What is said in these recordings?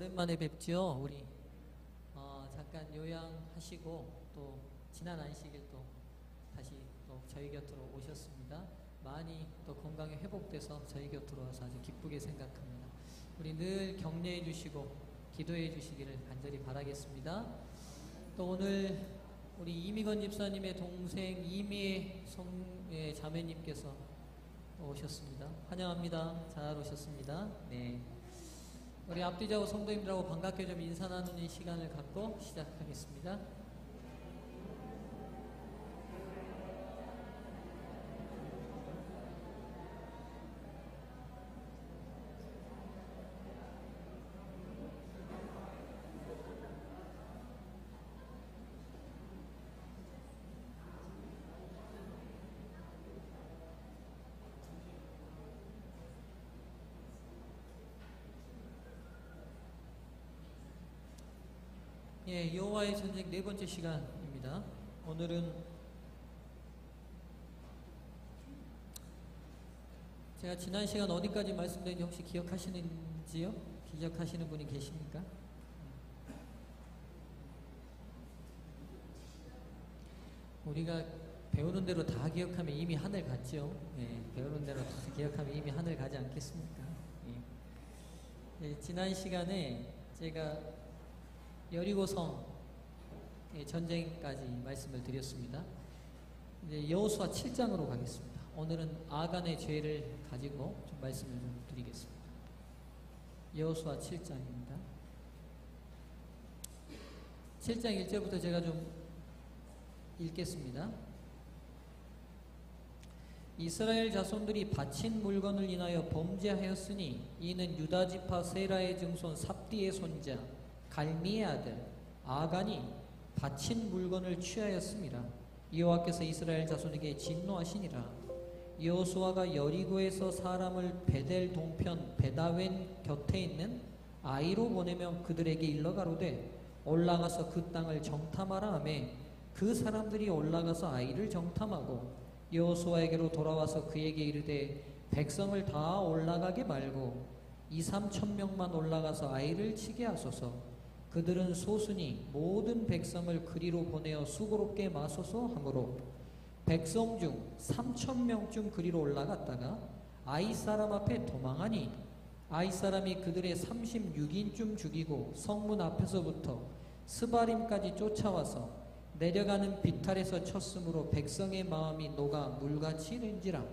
오랜만에 뵙죠. 우리 잠깐 요양하시고 또 지난 안식일 또 다시 또 저희 곁으로 오셨습니다. 많이 또 건강이 회복돼서 저희 곁으로 와서 아주 기쁘게 생각합니다. 우리 늘 격려해 주시고 기도해 주시기를 간절히 바라겠습니다. 또 오늘 우리 이미건 집사님의 동생 이미의 자매님께서 오셨습니다. 환영합니다. 잘 오셨습니다. 네. 우리 앞뒤좌우 성도님들하고 반갑게 좀 인사 나누는 시간을 갖고 시작하겠습니다. 예, 여호와의 전쟁 네 번째 시간입니다. 오늘은 제가 지난 시간 어디까지 말씀드렸는지 혹시 기억하시는지요? 기억하시는 분이 계십니까? 우리가 배우는 대로 다 기억하면 이미 하늘 갔죠. 예, 배우는 대로 다 기억하면 이미 하늘 가지 않겠습니까? 예. 예, 지난 시간에 제가 여리고성 전쟁까지 말씀을 드렸습니다. 이제 여호수아 7장으로 가겠습니다. 오늘은 아간의 죄를 가지고 좀 말씀을 좀 드리겠습니다. 여호수아 7장입니다. 7장 1절부터 제가 좀 읽겠습니다. 이스라엘 자손들이 바친 물건을 인하여 범죄하였으니 이는 유다 지파 세라의 증손 삽디의 손자 갈미의 아들 아간이 바친 물건을 취하였습니다. 여호와께서 이스라엘 자손에게 진노하시니라. 여호수아가 여리고에서 사람을 베델 동편 베다웬 곁에 있는 아이로 보내며 그들에게 일러 가로되 올라가서 그 땅을 정탐하라 하매 그 사람들이 올라가서 아이를 정탐하고 여호수아에게로 돌아와서 그에게 이르되 백성을 다 올라가게 말고 2-3천 명만 올라가서 아이를 치게 하소서. 그들은 소순이 모든 백성을 그리로 보내어 수고롭게 마소서 하므로 백성 중 3천 명쯤 그리로 올라갔다가 아이 사람 앞에 도망하니 아이 사람이 그들의 36인쯤 죽이고 성문 앞에서부터 스바림까지 쫓아와서 내려가는 비탈에서 쳤으므로 백성의 마음이 녹아 물같이 된지라.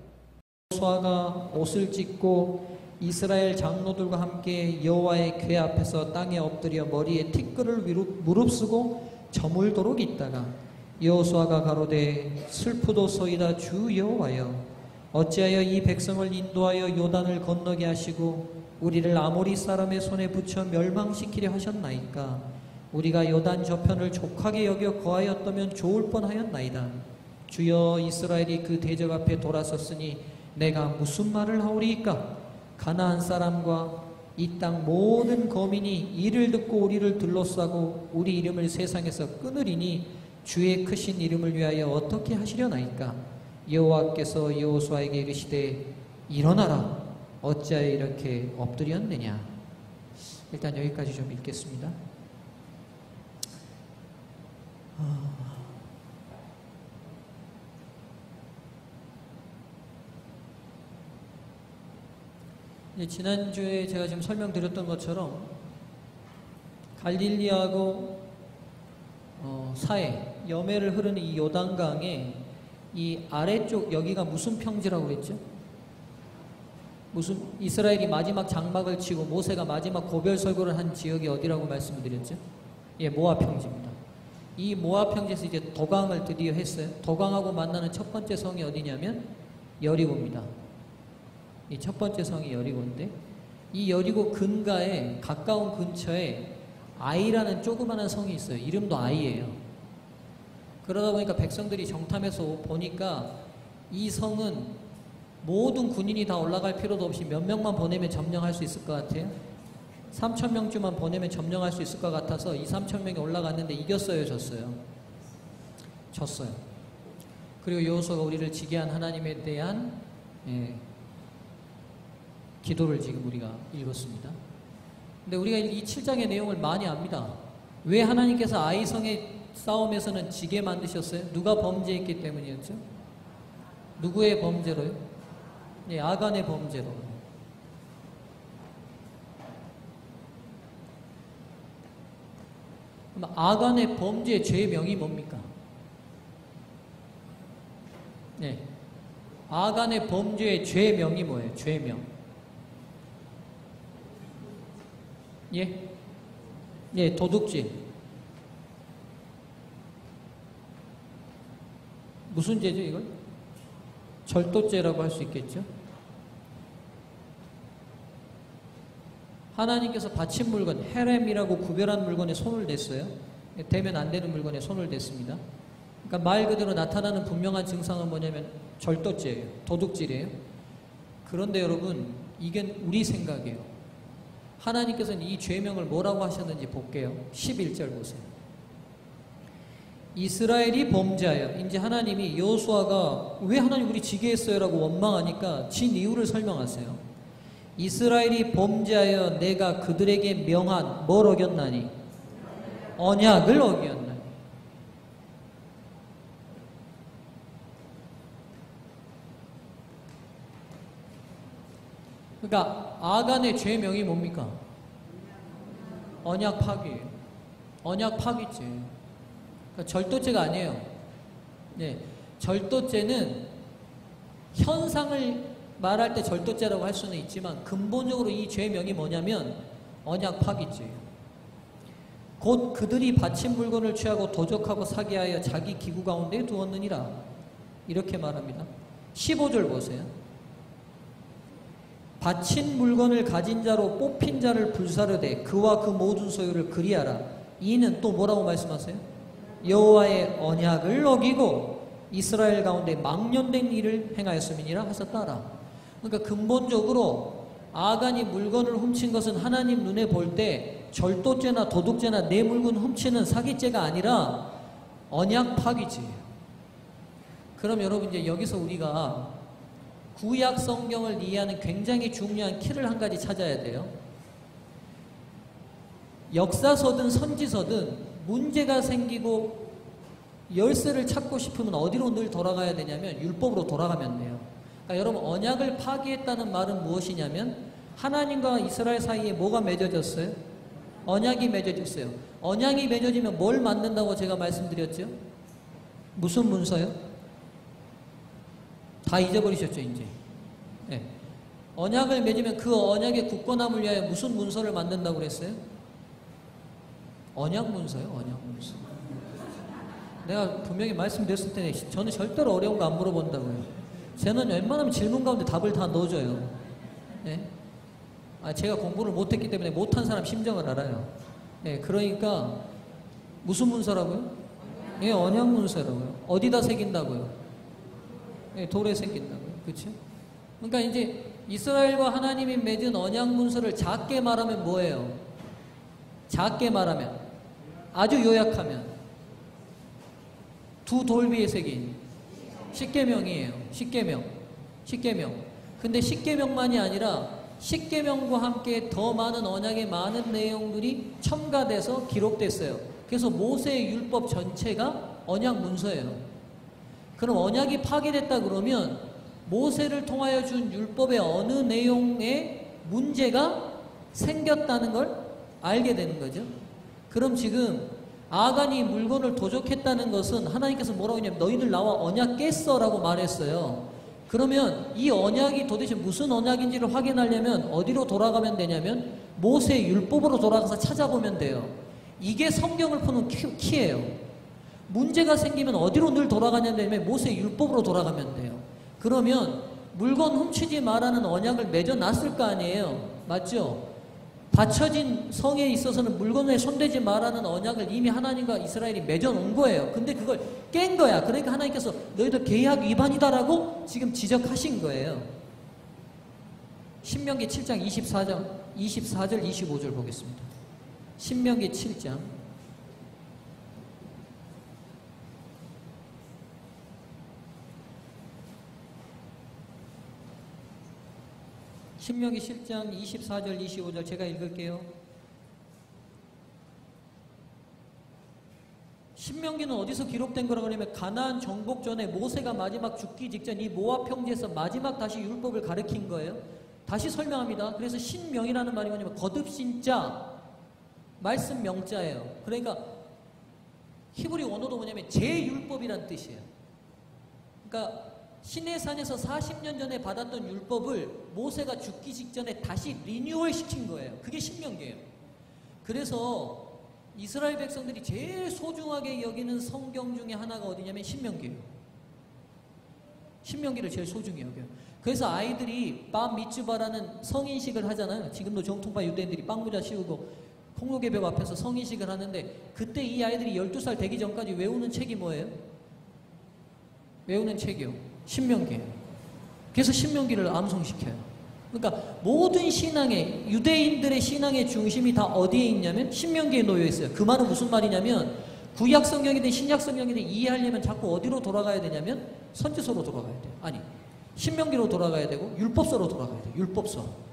여호수아가 옷을 찢고 이스라엘 장로들과 함께 여호와의 궤 앞에서 땅에 엎드려 머리에 티끌을 무릅쓰고 저물도록 있다가 여호수아가 가로되 슬프도소이다 주 여호와여 어찌하여 이 백성을 인도하여 요단을 건너게 하시고 우리를 아모리 사람의 손에 붙여 멸망시키려 하셨나이까. 우리가 요단 저편을 족하게 여겨 거하였다면 좋을 뻔하였나이다. 주여 이스라엘이 그 대적 앞에 돌아섰으니 내가 무슨 말을 하오리이까. 가나안 사람과 이 땅 모든 거민이 이를 듣고 우리를 둘러싸고 우리 이름을 세상에서 끊으리니 주의 크신 이름을 위하여 어떻게 하시려나이까. 여호와께서 여호수아에게 이르시되 일어나라 어찌하여 이렇게 엎드렸느냐. 일단 여기까지 좀 읽겠습니다. 지난주에 제가 지금 설명드렸던 것처럼 갈릴리하고 사해 여매를 흐르는 이 요단강의 이 아래쪽 여기가 무슨 평지라고 했죠? 무슨 이스라엘이 마지막 장막을 치고 모세가 마지막 고별 설교를 한 지역이 어디라고 말씀드렸죠? 예, 모압 평지입니다. 이 모압 평지에서 이제 도강을 드디어 했어요. 도강하고 만나는 첫 번째 성이 어디냐면 여리고입니다. 이 첫 번째 성이 여리고인데 이 여리고 근가에 가까운 근처에 아이라는 조그마한 성이 있어요. 이름도 아이예요. 그러다 보니까 백성들이 정탐해서 보니까 이 성은 모든 군인이 다 올라갈 필요도 없이 몇 명만 보내면 점령할 수 있을 것 같아요. 3천 명쯤만 보내면 점령할 수 있을 것 같아서 2-3천 명이 올라갔는데 이겼어요, 졌어요? 졌어요. 그리고 여호수아가 우리를 지게 한 하나님에 대한 기도를 지금 우리가 읽었습니다. 근데 우리가 이 7장의 내용을 많이 압니다. 왜 하나님께서 아이성의 싸움에서는 지게 만드셨어요? 누가 범죄했기 때문이었죠? 누구의 범죄로요? 예, 아간의 범죄로. 그럼 아간의 범죄의 죄명이 뭡니까? 네. 아간의 범죄의 죄명이 뭐예요? 죄명. 예? 예, 도둑질. 무슨 죄죠, 이걸? 절도죄라고 할 수 있겠죠? 하나님께서 바친 물건, 헤렘이라고 구별한 물건에 손을 댔어요. 대면 안 되는 물건에 손을 댔습니다. 그러니까 말 그대로 나타나는 분명한 증상은 뭐냐면 절도죄예요. 도둑질이에요. 그런데 여러분, 이게 우리 생각이에요. 하나님께서는 이 죄명을 뭐라고 하셨는지 볼게요. 11절 보세요. 이스라엘이 범죄하여, 이제 하나님이 여호수아가 왜 하나님 우리 지게 했어요? 라고 원망하니까 진 이유를 설명하세요. 이스라엘이 범죄하여 내가 그들에게 명한 뭘 어겼나니? 언약을 어겼나니. 그러니까 아간의 죄명이 뭡니까? 언약 파기예요. 언약 파기죄. 그러니까 절도죄가 아니에요. 네, 절도죄는 현상을 말할 때 절도죄라고 할 수는 있지만 근본적으로 이 죄명이 뭐냐면 언약 파기죄예요. 곧 그들이 바친 물건을 취하고 도적하고 사기하여 자기 기구 가운데 두었느니라. 이렇게 말합니다. 15절 보세요. 바친 물건을 가진 자로 뽑힌 자를 불사르되 그와 그 모든 소유를 그리하라. 이는 또 뭐라고 말씀하세요? 여호와의 언약을 어기고 이스라엘 가운데 망령된 일을 행하였음이니라 하셨다라. 그러니까 근본적으로 아간이 물건을 훔친 것은 하나님 눈에 볼 때 절도죄나 도둑죄나 내 물건 훔치는 사기죄가 아니라 언약 파기죄예요. 그럼 여러분 이제 여기서 우리가 구약 성경을 이해하는 굉장히 중요한 키를 한 가지 찾아야 돼요. 역사서든 선지서든 문제가 생기고 열쇠를 찾고 싶으면 어디로 늘 돌아가야 되냐면 율법으로 돌아가면 돼요. 그러니까 여러분 언약을 파기했다는 말은 무엇이냐면 하나님과 이스라엘 사이에 뭐가 맺어졌어요? 언약이 맺어졌어요. 언약이 맺어지면 뭘 만든다고 제가 말씀드렸죠? 무슨 문서요? 다 잊어버리셨죠 이제. 네. 언약을 맺으면 그 언약의 굳건함을 위하여 무슨 문서를 만든다고 그랬어요? 언약 문서요. 언약 문서. 내가 분명히 말씀드렸을 텐데 저는 절대로 어려운 거 안 물어본다고요. 저는 웬만하면 질문 가운데 답을 다 넣어줘요. 네? 제가 공부를 못했기 때문에 못한 사람 심정을 알아요. 네, 그러니까 무슨 문서라고요? 예, 언약 문서라고요. 어디다 새긴다고요? 예, 돌에 새긴다고요. 그렇죠? 그러니까 이제 이스라엘과 하나님이 맺은 언약 문서를 작게 말하면 뭐예요? 작게 말하면 아주 요약하면 두 돌비에 새긴 십계명이에요. 십계명. 근데 십계명만이 아니라 십계명과 함께 더 많은 언약의 많은 내용들이 첨가돼서 기록됐어요. 그래서 모세의 율법 전체가 언약 문서예요. 그럼 언약이 파괴됐다 그러면 모세를 통하여 준 율법의 어느 내용에 문제가 생겼다는 걸 알게 되는 거죠. 그럼 지금 아간이 물건을 도적했다는 것은 하나님께서 뭐라고 했냐면 너희들 나와 언약 깼어 라고 말했어요. 그러면 이 언약이 도대체 무슨 언약인지를 확인하려면 어디로 돌아가면 되냐면 모세의 율법으로 돌아가서 찾아보면 돼요. 이게 성경을 푸는 키예요. 문제가 생기면 어디로 늘 돌아가냐면 모세의 율법으로 돌아가면 돼요. 그러면 물건 훔치지 말라는 언약을 맺어놨을 거 아니에요. 맞죠? 바쳐진 성에 있어서는 물건에 손대지 말라는 언약을 이미 하나님과 이스라엘이 맺어놓은 거예요. 근데 그걸 깬 거야. 그러니까 하나님께서 너희들 계약 위반이다라고 지금 지적하신 거예요. 신명기 7장 24절 25절 보겠습니다. 신명기 7장 신명기 7장 24절 25절 제가 읽을게요. 신명기는 어디서 기록된 거라고 하냐면 가나안 정복 전에 모세가 마지막 죽기 직전 이 모압 평지에서 마지막 다시 율법을 가르친 거예요. 다시 설명합니다. 그래서 신명이라는 말이 뭐냐면 거듭신자, 말씀 명자예요. 그러니까 히브리 원어도 뭐냐면 제율법이란 뜻이에요. 그러니까 시내산에서 40년 전에 받았던 율법을 모세가 죽기 직전에 다시 리뉴얼 시킨 거예요. 그게 신명기예요. 그래서 이스라엘 백성들이 제일 소중하게 여기는 성경 중에 하나가 어디냐면 신명기예요. 신명기를 제일 소중히 여겨요. 그래서 아이들이 밥 미츠바라는 성인식을 하잖아요. 지금도 정통파 유대인들이 빵 모자 씌우고 폭로개벽 앞에서 성인식을 하는데 그때 이 아이들이 12살 되기 전까지 외우는 책이 뭐예요? 외우는 책이요. 신명기예요. 그래서 신명기를 암송시켜요. 그러니까 모든 신앙의 유대인들의 신앙의 중심이 다 어디에 있냐면 신명기에 놓여 있어요. 그 말은 무슨 말이냐면 구약 성경이든 신약 성경이든 이해하려면 자꾸 어디로 돌아가야 되냐면 선지서로 돌아가야 돼요. 아니 신명기로 돌아가야 되고 율법서로 돌아가야 돼요. 율법서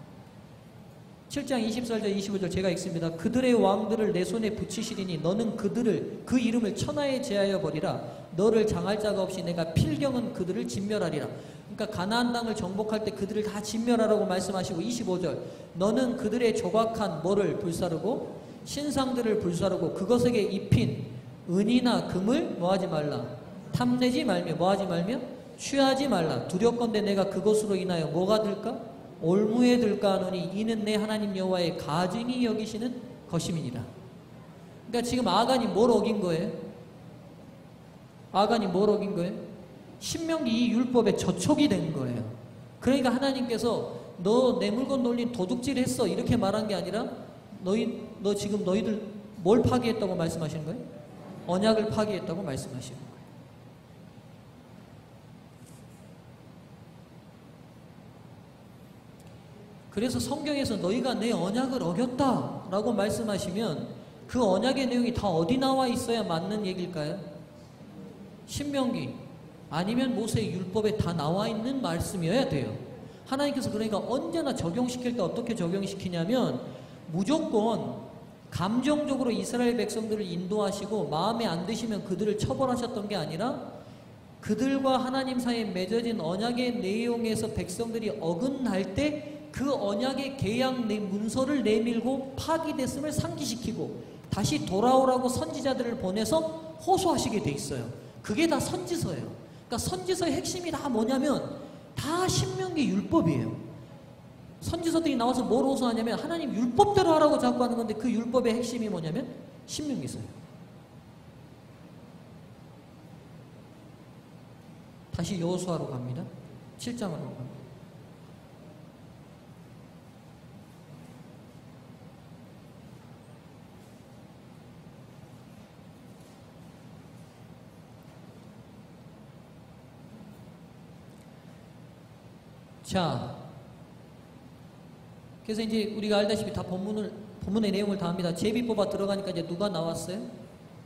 7장 24절 25절 제가 읽습니다. 그들의 왕들을 내 손에 붙이시리니 너는 그 이름을 천하에 제하여 버리라. 너를 장할 자가 없이 내가 필경은 그들을 진멸하리라. 그러니까 가나안 땅을 정복할 때 그들을 다 진멸하라고 말씀하시고 25절 너는 그들의 조각한 뭐를 불사르고 신상들을 불사르고 그것에게 입힌 은이나 금을 뭐하지 말라. 탐내지 말며 뭐하지 말며 취하지 말라. 두렵건대 내가 그것으로 인하여 뭐가 들까? 올무에 들까 하노니 이는 내 하나님 여호와의 가증히 여기시는 것임이니라. 그러니까 지금 아간이 뭘 어긴 거예요? 아간이 뭘 어긴 거예요? 신명기 이 율법에 저촉이 된 거예요. 그러니까 하나님께서 너 내 물건 놀린 도둑질 했어 이렇게 말한 게 아니라 너 지금 너희들 뭘 파기했다고 말씀하시는 거예요? 언약을 파기했다고 말씀하시는 거예요. 그래서 성경에서 너희가 내 언약을 어겼다라고 말씀하시면 그 언약의 내용이 다 어디 나와 있어야 맞는 얘기일까요? 신명기 아니면 모세의 율법에 다 나와 있는 말씀이어야 돼요. 하나님께서 그러니까 언제나 적용시킬 때 어떻게 적용시키냐면 무조건 감정적으로 이스라엘 백성들을 인도하시고 마음에 안 드시면 그들을 처벌하셨던 게 아니라 그들과 하나님 사이에 맺어진 언약의 내용에서 백성들이 어긋날 때 그 언약의 계약 문서를 내밀고 파기됐음을 상기시키고 다시 돌아오라고 선지자들을 보내서 호소하시게 돼 있어요. 그게 다 선지서예요. 그러니까 선지서의 핵심이 다 뭐냐면 다 신명기 율법이에요. 선지서들이 나와서 뭘 호소하냐면 하나님 율법대로 하라고 자꾸 하는 건데 그 율법의 핵심이 뭐냐면 신명기서예요. 다시 여호수아로 갑니다. 7장으로 갑니다. 자, 그래서 이제 우리가 알다시피 다 본문의 내용을 다 합니다. 제비 뽑아 들어가니까 이제 누가 나왔어요?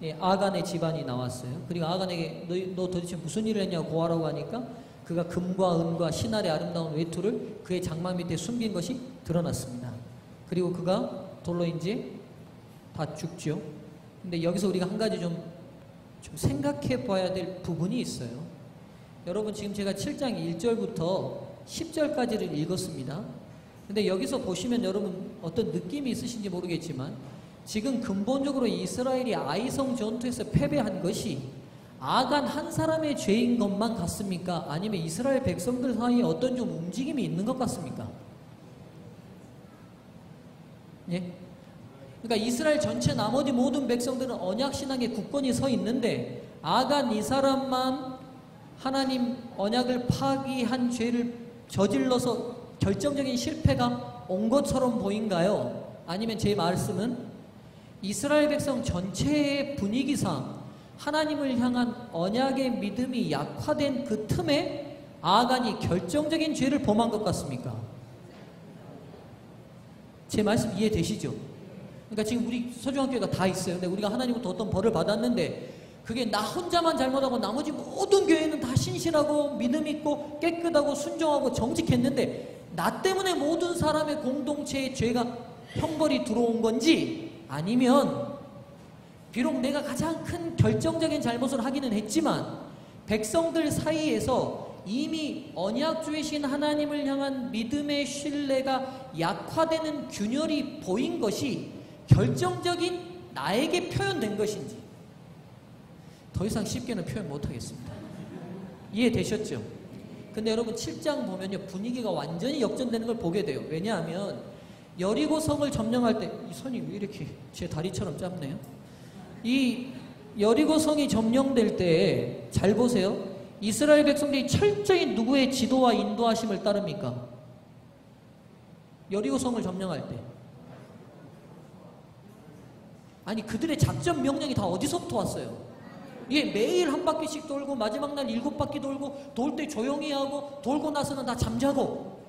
예, 아간의 집안이 나왔어요. 그리고 아간에게 너 도대체 무슨 일을 했냐고 고하라고 하니까 그가 금과 은과 신할의 아름다운 외투를 그의 장막 밑에 숨긴 것이 드러났습니다. 그리고 그가 돌로 이제 다 죽죠. 근데 여기서 우리가 한 가지 좀 생각해 봐야 될 부분이 있어요. 여러분 지금 제가 7장 1절부터 10절까지를 읽었습니다. 근데 여기서 보시면 여러분 어떤 느낌이 있으신지 모르겠지만 지금 근본적으로 이스라엘이 아이성 전투에서 패배한 것이 아간 한 사람의 죄인 것만 같습니까? 아니면 이스라엘 백성들 사이에 어떤 좀 움직임이 있는 것 같습니까? 예? 그러니까 이스라엘 전체 나머지 모든 백성들은 언약신앙의 굳건히 서 있는데 아간 이 사람만 하나님 언약을 파기한 죄를 저질러서 결정적인 실패가 온 것처럼 보인가요? 아니면 제 말씀은 이스라엘 백성 전체의 분위기상 하나님을 향한 언약의 믿음이 약화된 그 틈에 아간이 결정적인 죄를 범한 것 같습니까? 제 말씀 이해되시죠? 그러니까 지금 우리 서중학교가 다 있어요. 근데 우리가 하나님부터 어떤 벌을 받았는데 그게 나 혼자만 잘못하고 나머지 모든 교회는 다 신실하고 믿음 있고 깨끗하고 순종하고 정직했는데 나 때문에 모든 사람의 공동체의 죄가 형벌이 들어온 건지 아니면 비록 내가 가장 큰 결정적인 잘못을 하기는 했지만 백성들 사이에서 이미 언약주이신 하나님을 향한 믿음의 신뢰가 약화되는 균열이 보인 것이 결정적인 나에게 표현된 것인지 더 이상 쉽게는 표현 못하겠습니다. 이해되셨죠? 근데 여러분 7장 보면요, 분위기가 완전히 역전되는 걸 보게 돼요. 왜냐하면 여리고성을 점령할 때, 이 선이 왜 이렇게 제 다리처럼 짧네요? 이 여리고성이 점령될 때 잘 보세요. 이스라엘 백성들이 철저히 누구의 지도와 인도하심을 따릅니까? 여리고성을 점령할 때. 아니, 그들의 작전 명령이 다 어디서부터 왔어요? 예, 매일 한 바퀴씩 돌고 마지막 날 7바퀴 돌고 돌 때 조용히 하고 돌고 나서는 다 잠자고.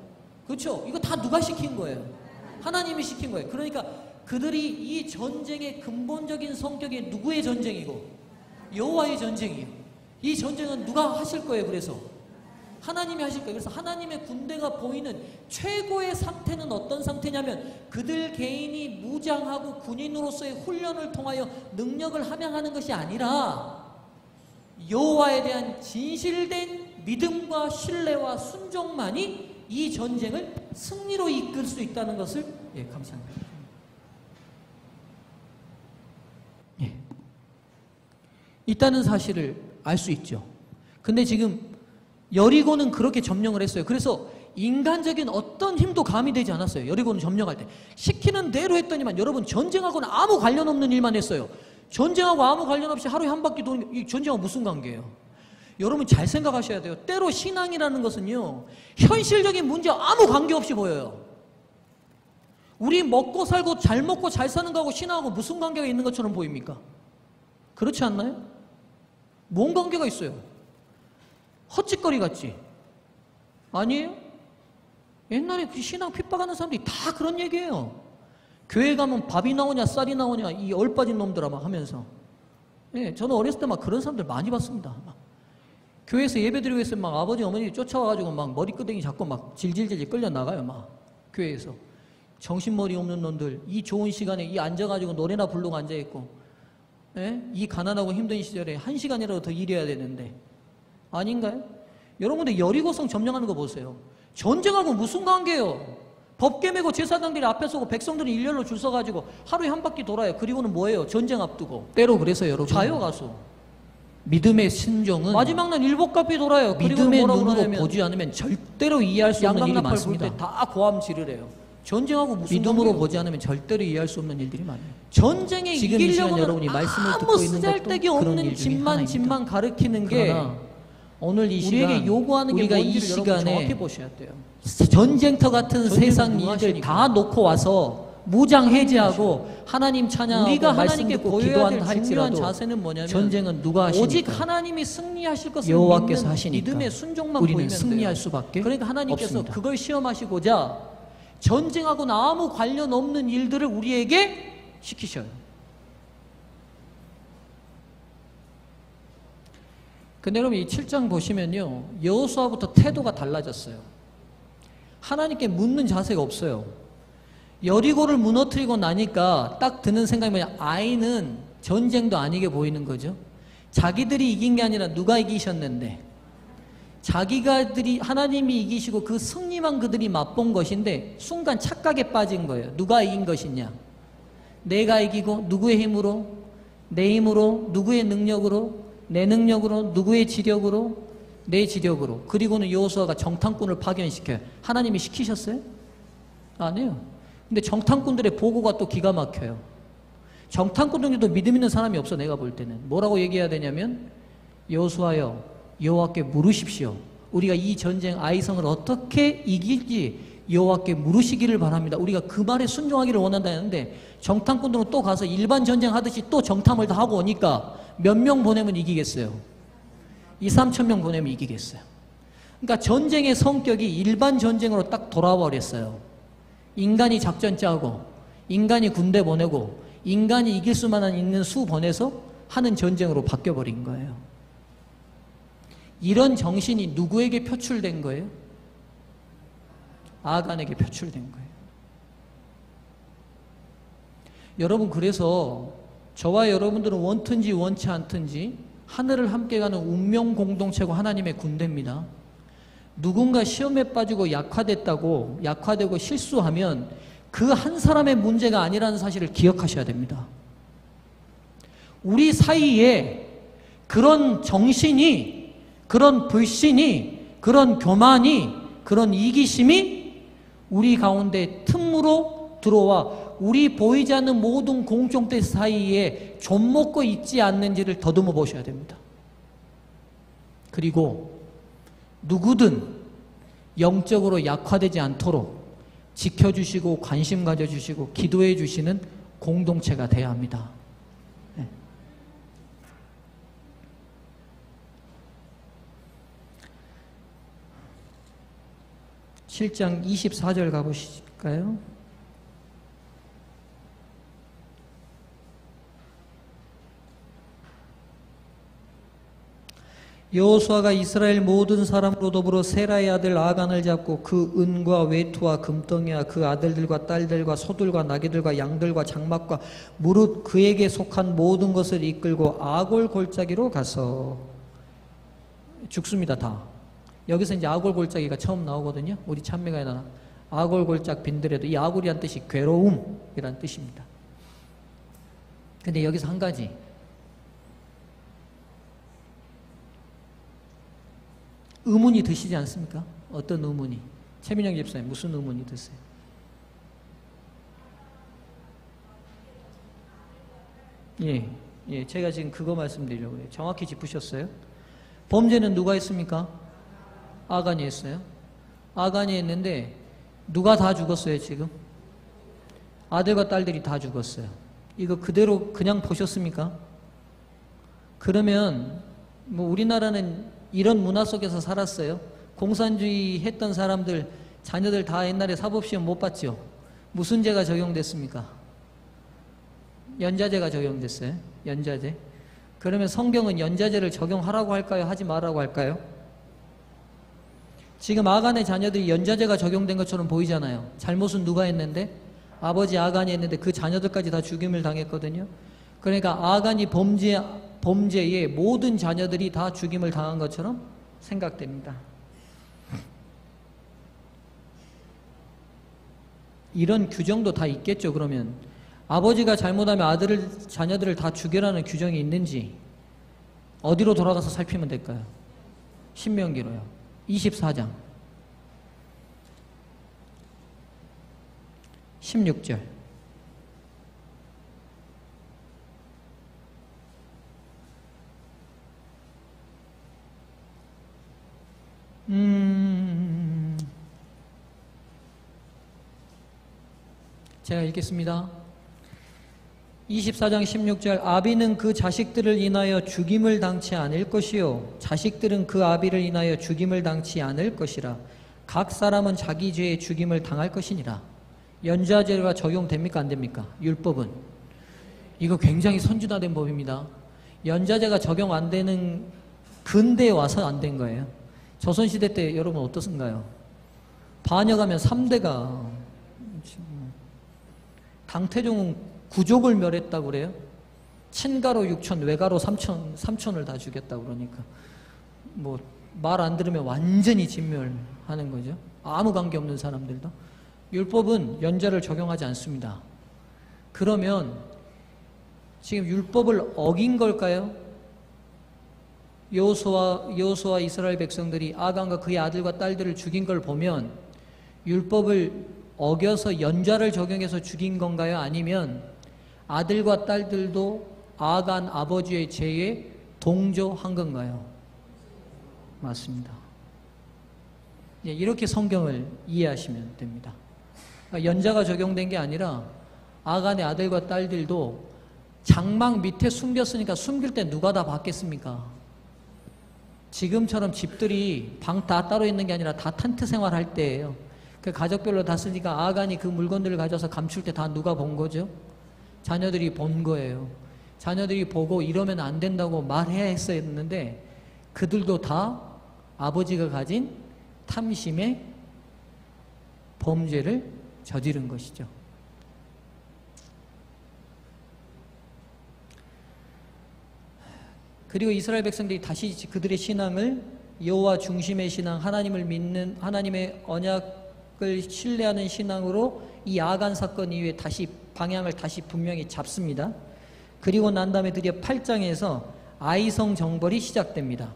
그렇죠? 이거 다 누가 시킨 거예요? 하나님이 시킨 거예요. 그러니까 그들이 이 전쟁의 근본적인 성격이 누구의 전쟁이고 여호와의 전쟁이에요. 이 전쟁은 누가 하실 거예요? 그래서 하나님이 하실 거예요. 그래서 하나님의 군대가 보이는 최고의 상태는 어떤 상태냐면 그들 개인이 무장하고 군인으로서의 훈련을 통하여 능력을 함양하는 것이 아니라 여호와에 대한 진실된 믿음과 신뢰와 순종만이 이 전쟁을 승리로 이끌 수 있다는 것을 감사합니다. 있다는 사실을 알 수 있죠. 근데 지금 여리고는 그렇게 점령을 했어요. 그래서 인간적인 어떤 힘도 가미되지 않았어요. 여리고는 점령할 때 시키는 대로 했더니만 여러분 전쟁하고는 아무 관련 없는 일만 했어요. 전쟁하고 아무 관련 없이 하루에 한 바퀴 도는 이 전쟁하고 무슨 관계예요? 여러분 잘 생각하셔야 돼요. 때로 신앙이라는 것은요, 현실적인 문제와 아무 관계없이 보여요. 우리 먹고 살고 잘 먹고 잘 사는 거하고 신앙하고 무슨 관계가 있는 것처럼 보입니까? 그렇지 않나요? 뭔 관계가 있어요? 헛짓거리 같지? 아니에요? 옛날에 그 신앙 핍박하는 사람들이 다 그런 얘기예요. 교회 가면 밥이 나오냐 쌀이 나오냐 이 얼빠진 놈들아 막 하면서. 예, 저는 어렸을 때 막 그런 사람들 많이 봤습니다. 막 교회에서 예배드리고 있으면 막 아버지 어머니 쫓아와가지고 막 머리끄댕이 잡고 막 질질질 끌려 나가요. 막 교회에서 정신머리 없는 놈들 이 좋은 시간에 이 앉아가지고 노래나 부르고 앉아있고, 예? 이 가난하고 힘든 시절에 1시간이라도 더 일해야 되는데 아닌가요? 여러분 근데 여리고성 점령하는 거 보세요. 전쟁하고 무슨 관계예요? 법궤 메고 제사장들이 앞에 서고 백성들이 일렬로 줄 서가지고 하루에 한 바퀴 돌아요. 그리고는 뭐예요? 전쟁 앞두고. 때로 그래서 여러분 자요 가수 믿음의 신종은 마지막 날 7바퀴 돌아요. 믿음의 눈으로 보지 않으면 절대로 이해할 수 없는 일이 많습니다. 다 고함 지르래요. 전쟁하고 무슨 믿음으로 관계요? 보지 않으면 절대로 이해할 수 없는 일들이 많아요. 전쟁에 이기려면 여러분이 말씀을 듣고 있는 쓰잘데기 없는 집만 가르치는 게 오늘 이 시간 우리에게 요구하는 게 뭔지를 이 시간에 정확히 보셔야 돼요. 전쟁터 같은 세상 일들 다 놓고 와서 무장 해제하고 하나님 찬양하고 우리가 하나님께 보여야 될 중요한 자세는 뭐냐면 전쟁은 누가 하시니까 오직 하나님이 승리하실 것을 여호와께서 하시니까 믿음의 순종만 우리는 보이면 승리할 돼요. 수밖에 그러니까 하나님께서 없습니다. 그걸 시험하시고자 전쟁하고는 아무 관련 없는 일들을 우리에게 시키셔요. 근데 여러분 이 7장 보시면요, 여호수아부터 태도가 달라졌어요. 하나님께 묻는 자세가 없어요. 여리고를 무너뜨리고 나니까 딱 드는 생각이 뭐냐, 아이는 전쟁도 아니게 보이는 거죠. 자기들이 이긴 게 아니라 누가 이기셨는데, 자기가들이 하나님이 이기시고 그 승리만 그들이 맛본 것인데 순간 착각에 빠진 거예요. 누가 이긴 것이냐? 내가 이기고 누구의 힘으로? 내 힘으로? 누구의 능력으로? 내 능력으로? 누구의 지력으로? 내 지력으로. 그리고는 여호수아가 정탐꾼을 파견시켜요. 하나님이 시키셨어요? 아니에요. 근데 정탐꾼들의 보고가 또 기가 막혀요. 정탐꾼들도 믿음 있는 사람이 없어. 내가 볼 때는 뭐라고 얘기해야 되냐면, 여호수아여 여호와께 물으십시오. 우리가 이 전쟁 아이성을 어떻게 이길지 여호와께 물으시기를 바랍니다. 우리가 그 말에 순종하기를 원한다는데, 정탐꾼들은 또 가서 일반 전쟁 하듯이 또 정탐을 다 하고 오니까 몇 명 보내면 이기겠어요? 2~3천 명 보내면 이기겠어요? 그러니까 전쟁의 성격이 일반 전쟁으로 딱 돌아버렸어요. 인간이 작전 짜고 인간이 군대 보내고 인간이 이길 수만 있는 수 보내서 하는 전쟁으로 바뀌어버린 거예요. 이런 정신이 누구에게 표출된 거예요? 아간에게 표출된 거예요. 여러분 그래서 저와 여러분들은 원든지 원치 않든지 하늘을 함께 가는 운명 공동체고 하나님의 군대입니다. 누군가 시험에 빠지고 약화되고 실수하면 그 한 사람의 문제가 아니라는 사실을 기억하셔야 됩니다. 우리 사이에 그런 정신이, 그런 불신이, 그런 교만이, 그런 이기심이 우리 가운데 틈으로 들어와 우리 보이지 않는 모든 공동체 사이에 좀먹고 있지 않는지를 더듬어 보셔야 됩니다. 그리고 누구든 영적으로 약화되지 않도록 지켜주시고 관심 가져주시고 기도해 주시는 공동체가 되어야 합니다. 7장 24절 가보실까요? 여호수아가 이스라엘 모든 사람으로 더불어 세라의 아들 아간을 잡고 그 은과 외투와 금덩이와 그 아들들과 딸들과 소들과 나귀들과 양들과 장막과 무릇 그에게 속한 모든 것을 이끌고 아골 골짜기로 가서 죽습니다. 다. 여기서 이제 아골 골짜기가 처음 나오거든요. 우리 찬미가에 나와 아골 골짝 빈들에도 이 아골이란 뜻이 괴로움이란 뜻입니다. 근데 여기서 한 가지 의문이 드시지 않습니까? 어떤 의문이? 최민영 집사님 무슨 의문이 드세요? 예, 제가 지금 그거 말씀드리려고 해요. 정확히 짚으셨어요. 범죄는 누가 했습니까? 아간이 했어요. 아간이 했는데 누가 다 죽었어요 지금? 아들과 딸들이 다 죽었어요. 이거 그대로 그냥 보셨습니까? 그러면 뭐 우리나라는 이런 문화 속에서 살았어요. 공산주의 했던 사람들 자녀들 다 옛날에 사법시험 못 봤죠? 무슨 죄가 적용됐습니까? 연자죄가 적용됐어요. 연자죄. 그러면 성경은 연자죄를 적용하라고 할까요? 하지 말라고 할까요? 지금 아간의 자녀들이 연자죄가 적용된 것처럼 보이잖아요. 잘못은 누가 했는데? 아버지 아간이 했는데 그 자녀들까지 다 죽임을 당했거든요. 그러니까 아간이 범죄의 모든 자녀들이 다 죽임을 당한 것처럼 생각됩니다. 이런 규정도 다 있겠죠. 그러면 아버지가 잘못하면 자녀들을 다 죽여라는 규정이 있는지 어디로 돌아가서 살피면 될까요? 신명기로요. 24장 16절 제가 읽겠습니다. 24장 16절 아비는 그 자식들을 인하여 죽임을 당치 않을 것이요 자식들은 그 아비를 인하여 죽임을 당치 않을 것이라 각 사람은 자기 죄에 죽임을 당할 것이니라. 연좌죄가 적용됩니까 안 됩니까? 율법은 이거 굉장히 선진화된 법입니다. 연좌죄가 적용 안 되는 근대에 와서 안 된 거예요. 조선시대 때 여러분 어떻습니까? 반역하면 3대가 당태종은 구족을 멸했다고 그래요. 친가로 6천, 외가로 3천을 다 죽였다고 그러니까 뭐 말 안 들으면 완전히 진멸하는 거죠. 아무 관계 없는 사람들도. 율법은 연좌를 적용하지 않습니다. 그러면 지금 율법을 어긴 걸까요? 여호수아와 이스라엘 백성들이 아간과 그의 아들과 딸들을 죽인 걸 보면 율법을 어겨서 연좌를 적용해서 죽인 건가요? 아니면 아들과 딸들도 아간 아버지의 죄에 동조한 건가요? 맞습니다. 이렇게 성경을 이해하시면 됩니다. 그러니까 연좌가 적용된 게 아니라 아간의 아들과 딸들도 장막 밑에 숨겼으니까 숨길 때 누가 다 봤겠습니까? 지금처럼 집들이 방 다 따로 있는 게 아니라 다 텐트 생활할 때예요. 그 가족별로 다 쓰니까 아간이 그 물건들을 가져서 감출 때 다 누가 본 거죠? 자녀들이 본 거예요. 자녀들이 보고 이러면 안 된다고 말해야 했었는데 그들도 다 아버지가 가진 탐심의 범죄를 저지른 것이죠. 그리고 이스라엘 백성들이 다시 그들의 신앙을 여호와 중심의 신앙, 하나님을 믿는 하나님의 언약을 신뢰하는 신앙으로 이 아간 사건 이후에 다시 방향을 다시 분명히 잡습니다. 그리고 난 다음에 드디어 8장에서 아이성 정벌이 시작됩니다.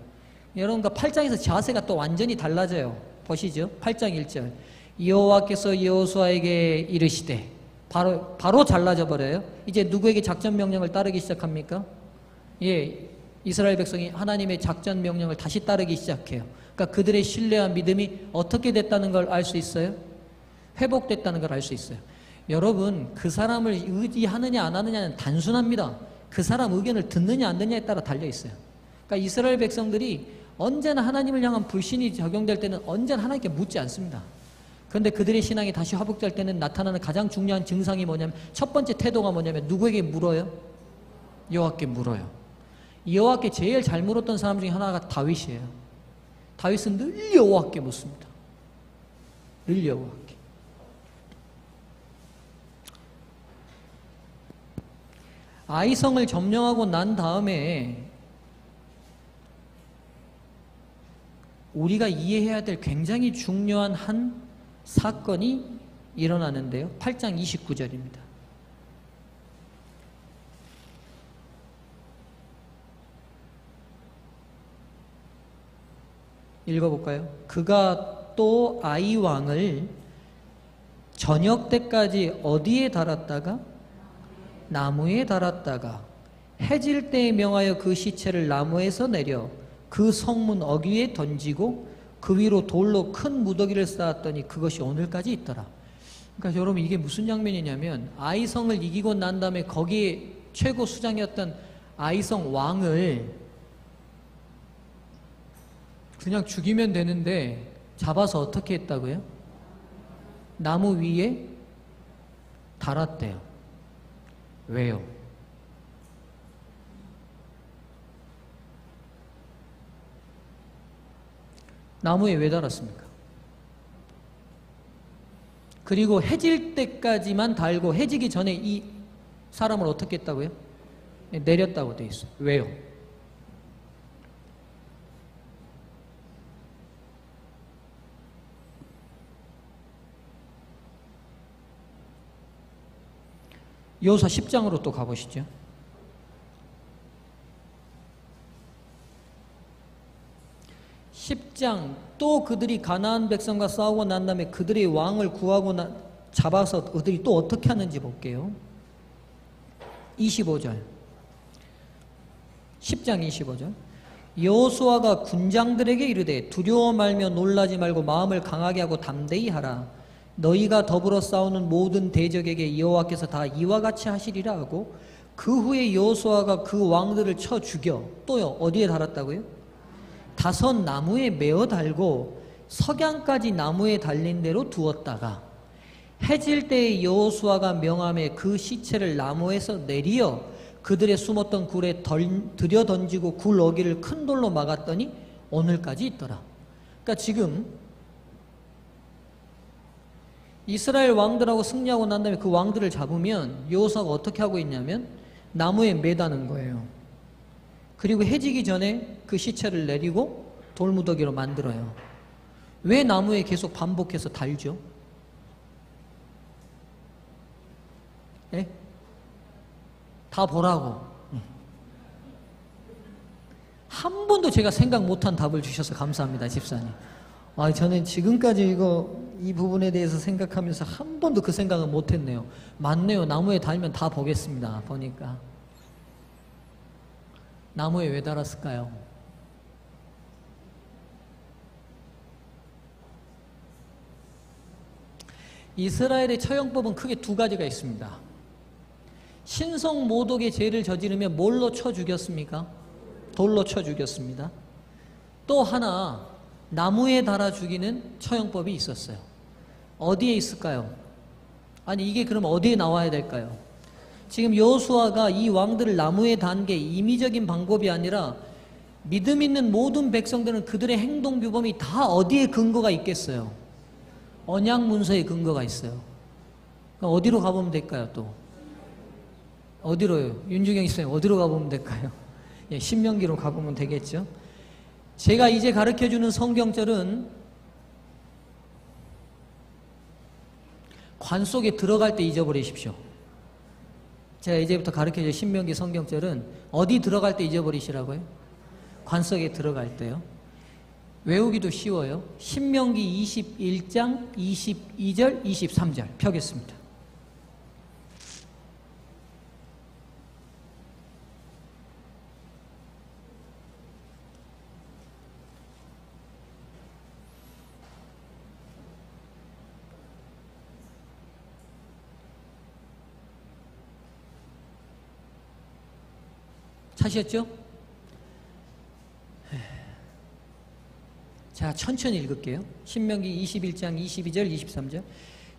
여러분과 8장에서 자세가 또 완전히 달라져요. 보시죠. 8장 1절. 여호와께서 여호수아에게 이르시되, 바로 잘라져 버려요. 이제 누구에게 작전 명령을 따르기 시작합니까? 예, 이스라엘 백성이 하나님의 작전 명령을 다시 따르기 시작해요. 그러니까 그들의 신뢰와 믿음이 어떻게 됐다는 걸 알 수 있어요? 회복됐다는 걸 알 수 있어요. 여러분, 그 사람을 의지하느냐 안 하느냐는 단순합니다. 그 사람 의견을 듣느냐 안 듣느냐에 따라 달려 있어요. 그러니까 이스라엘 백성들이 언제나 하나님을 향한 불신이 적용될 때는 언제나 하나님께 묻지 않습니다. 그런데 그들의 신앙이 다시 회복될 때는 나타나는 가장 중요한 증상이 뭐냐면, 첫 번째 태도가 뭐냐면 누구에게 물어요? 여호와께 물어요. 여호와께 제일 잘 물었던 사람 중에 하나가 다윗이에요. 다윗은 늘 여호와께 묻습니다. 늘 여호와께. 아이성을 점령하고 난 다음에 우리가 이해해야 될 굉장히 중요한 한 사건이 일어나는데요. 8장 29절입니다. 읽어볼까요? 그가 또 아이 왕을 저녁 때까지 어디에 달았다가? 나무에 달았다가 해질 때에 명하여 그 시체를 나무에서 내려 그 성문 어귀에 던지고 그 위로 돌로 큰 무더기를 쌓았더니 그것이 오늘까지 있더라. 그러니까 여러분, 이게 무슨 장면이냐면, 아이성을 이기고 난 다음에 거기에 최고 수장이었던 아이성 왕을 그냥 죽이면 되는데 잡아서 어떻게 했다고요? 나무 위에 달았대요. 왜요? 나무에 왜 달았습니까? 그리고 해질 때까지만 달고 해지기 전에 이 사람을 어떻게 했다고요? 내렸다고 돼 있어요. 왜요? 여호수아 10장으로 또 가보시죠. 10장, 또 그들이 가나안 백성과 싸우고 난 다음에 그들의 왕을 구하고 잡아서 그들이 또 어떻게 하는지 볼게요. 25절. 10장 25절. 여호수아가 군장들에게 이르되 두려워 말며 놀라지 말고 마음을 강하게 하고 담대히 하라. 너희가 더불어 싸우는 모든 대적에게 여호와께서 다 이와 같이 하시리라 하고, 그 후에 여호수아가 그 왕들을 쳐 죽여 또요 어디에 달았다고요? 다섯 나무에 메어 달고 석양까지 나무에 달린 대로 두었다가 해질 때에 여호수아가 명함에 그 시체를 나무에서 내리어 그들의 숨었던 굴에 들여 던지고 굴 어귀를 큰 돌로 막았더니 오늘까지 있더라. 그러니까 지금 이스라엘 왕들하고 승리하고 난 다음에 그 왕들을 잡으면 여호수아가 어떻게 하고 있냐면 나무에 매다는 거예요. 그리고 해지기 전에 그 시체를 내리고 돌무더기로 만들어요. 왜 나무에 계속 반복해서 달죠? 예? 다 보라고. 한 번도 제가 생각 못한 답을 주셔서 감사합니다, 집사님. 저는 지금까지 이 부분에 대해서 생각하면서 한 번도 그 생각을 못했네요. 맞네요. 나무에 달면 다 보겠습니다. 보니까. 나무에 왜 달았을까요? 이스라엘의 처형법은 크게 두 가지가 있습니다. 신성 모독의 죄를 저지르면 뭘로 쳐 죽였습니까? 돌로 쳐 죽였습니다. 또 하나 나무에 달아 죽이는 처형법이 있었어요. 어디에 있을까요? 아니, 이게 그럼 어디에 나와야 될까요? 지금 여호수아가 이 왕들을 나무에 단 게 임의적인 방법이 아니라 믿음 있는 모든 백성들은 그들의 행동 규범이 다 어디에 근거가 있겠어요? 언약 문서에 근거가 있어요. 그럼 어디로 가보면 될까요? 또 어디로요? 윤중영 집사님, 어디로 가보면 될까요? 예, 신명기로 가보면 되겠죠. 제가 이제 가르쳐주는 성경절은 관 속에 들어갈 때 잊어버리십시오. 제가 이제부터 가르쳐줄 신명기 성경절은 어디 들어갈 때 잊어버리시라고요? 관 속에 들어갈 때요. 외우기도 쉬워요. 신명기 21장 22절 23절 펴겠습니다. 찾으셨죠? 자, 천천히 읽을게요. 신명기 21장 22절 23절.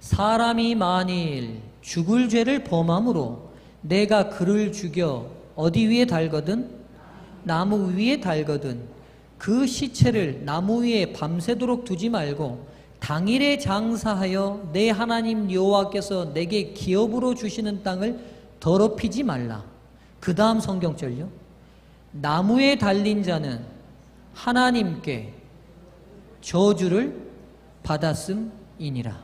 사람이 만일 죽을 죄를 범함으로 내가 그를 죽여 어디 위에 달거든 나무 위에 달거든 그 시체를 나무 위에 밤새도록 두지 말고 당일에 장사하여 내 하나님 여호와께서 내게 기업으로 주시는 땅을 더럽히지 말라. 그 다음 성경절요. 나무에 달린 자는 하나님께 저주를 받았음이니라.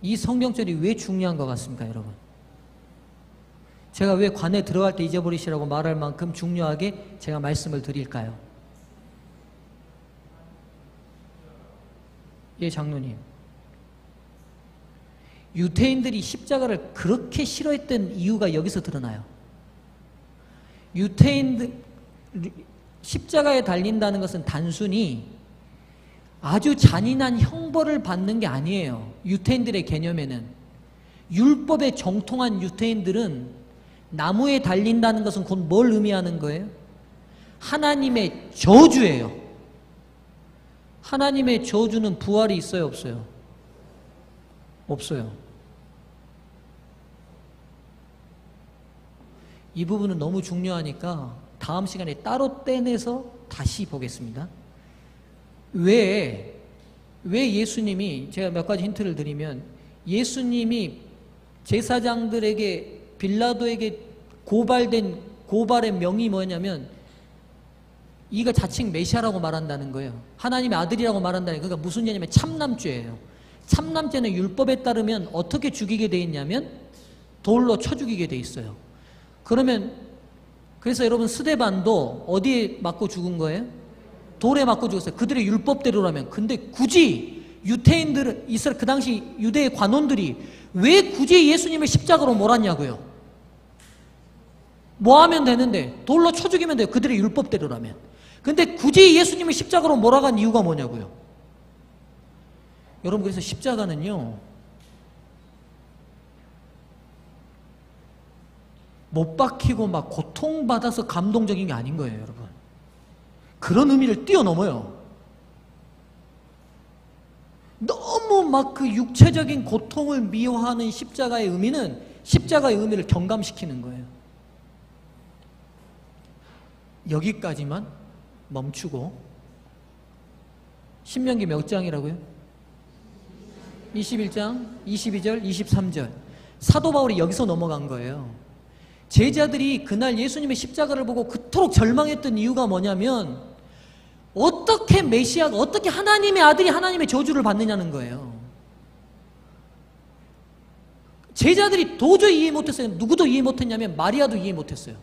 이 성경절이 왜 중요한 것 같습니까, 여러분? 제가 왜 관에 들어갈 때 잊어버리시라고 말할 만큼 중요하게 제가 말씀을 드릴까요? 예, 장로님. 유태인들이 십자가를 그렇게 싫어했던 이유가 여기서 드러나요. 유태인들, 십자가에 달린다는 것은 단순히 아주 잔인한 형벌을 받는 게 아니에요. 유태인들의 개념에는. 율법에 정통한 유태인들은 나무에 달린다는 것은 곧 뭘 의미하는 거예요? 하나님의 저주예요. 하나님의 저주는 부활이 있어요, 없어요? 없어요. 이 부분은 너무 중요하니까 다음 시간에 따로 떼내서 다시 보겠습니다. 왜 예수님이, 제가 몇 가지 힌트를 드리면, 예수님이 제사장들에게, 빌라도에게 고발된 고발의 명이 뭐냐면 이가 자칭 메시아라고 말한다는 거예요. 하나님의 아들이라고 말한다는 거예요. 그러니까 무슨 죄냐면 참남죄예요. 참남죄는 율법에 따르면 어떻게 죽이게 돼 있냐면 돌로 쳐 죽이게 돼 있어요. 그러면 그래서 여러분 스데반도 어디에 맞고 죽은 거예요? 돌에 맞고 죽었어요. 그들의 율법대로라면. 근데 굳이 유태인들은, 이스라엘 그 당시 유대의 관원들이 왜 굳이 예수님을 십자가로 몰았냐고요? 뭐 하면 되는데? 돌로 쳐 죽이면 돼요. 그들의 율법대로라면. 근데 굳이 예수님을 십자가로 몰아간 이유가 뭐냐고요? 여러분, 그래서 십자가는요, 못 박히고 막 고통받아서 감동적인 게 아닌 거예요, 여러분. 그런 의미를 뛰어넘어요. 너무 막 그 육체적인 고통을 미워하는 십자가의 의미는 십자가의 의미를 경감시키는 거예요. 여기까지만 멈추고, 신명기 몇 장이라고요? 21장, 22절, 23절. 사도 바울이 여기서 넘어간 거예요. 제자들이 그날 예수님의 십자가를 보고 그토록 절망했던 이유가 뭐냐면 어떻게 메시아가, 어떻게 하나님의 아들이 하나님의 저주를 받느냐는 거예요. 제자들이 도저히 이해 못했어요. 누구도 이해 못했냐면 마리아도 이해 못했어요.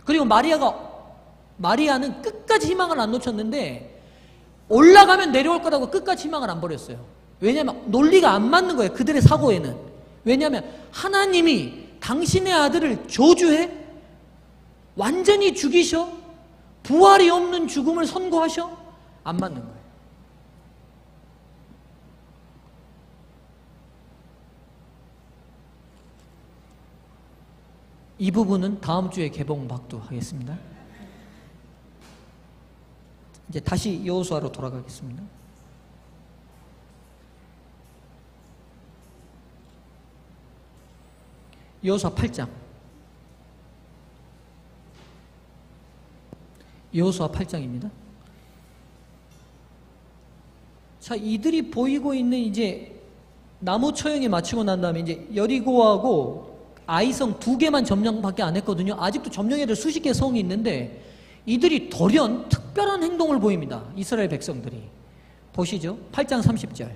그리고 마리아는 끝까지 희망을 안 놓쳤는데 올라가면 내려올 거라고 끝까지 희망을 안 버렸어요. 왜냐하면 논리가 안 맞는 거예요. 그들의 사고에는. 왜냐하면 하나님이 당신의 아들을 저주해? 완전히 죽이셔? 부활이 없는 죽음을 선고하셔? 안 맞는 거예요. 이 부분은 다음 주에 개봉박도 하겠습니다. 이제 다시 여호수아로 돌아가겠습니다. 여호수아 8장. 여호수아 8장입니다. 자, 이들이 보이고 있는 이제 나무 처형이 마치고 난 다음에 이제 여리고하고 아이성 2개만 점령밖에 안 했거든요. 아직도 점령해야 될 수십 개의 성이 있는데 이들이 돌연 특별한 행동을 보입니다. 이스라엘 백성들이. 보시죠. 8장 30절.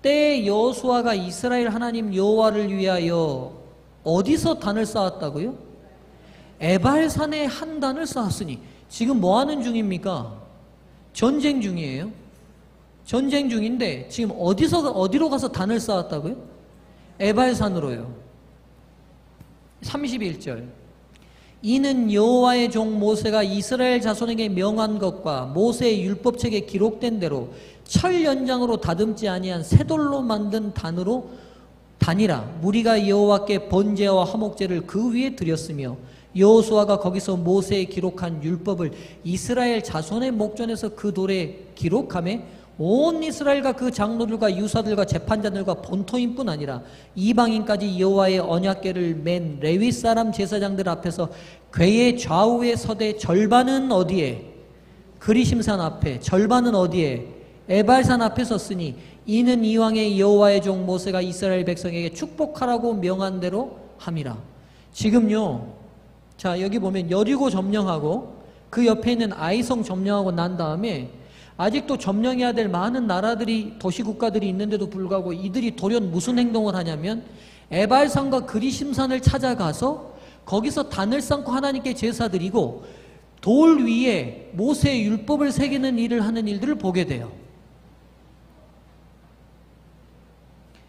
때에 여호수아가 이스라엘 하나님 여호와를 위하여 어디서 단을 쌓았다고요? 에발산에 한 단을 쌓았으니. 지금 뭐 하는 중입니까? 전쟁 중이에요. 전쟁 중인데 지금 어디로 가서 단을 쌓았다고요? 에발산으로요. 31절. 이는 여호와의 종 모세가 이스라엘 자손에게 명한 것과 모세의 율법책에 기록된 대로 철 연장으로 다듬지 아니한 쇠돌로 만든 단이라 무리가 여호와께 번제와 화목제를 그 위에 드렸으며 여호수아가 거기서 모세에 기록한 율법을 이스라엘 자손의 목전에서 그 돌에 기록하매 온 이스라엘과 그 장로들과 유사들과 재판자들과 본토인뿐 아니라 이방인까지 여호와의 언약궤를 맨 레위 사람 제사장들 앞에서 궤의 좌우에 서되 절반은 어디에? 그리심산 앞에. 절반은 어디에? 에발산 앞에 섰으니 이는 이왕의 여호와의 종 모세가 이스라엘 백성에게 축복하라고 명한 대로 함이라. 지금요, 자 여기 보면 여리고 점령하고 그 옆에 있는 아이성 점령하고 난 다음에 아직도 점령해야 될 많은 나라들이, 도시국가들이 있는데도 불구하고 이들이 돌연 무슨 행동을 하냐면 에발산과 그리심산을 찾아가서 거기서 단을 쌓고 하나님께 제사드리고 돌 위에 모세의 율법을 새기는 일을 하는 일들을 보게 돼요.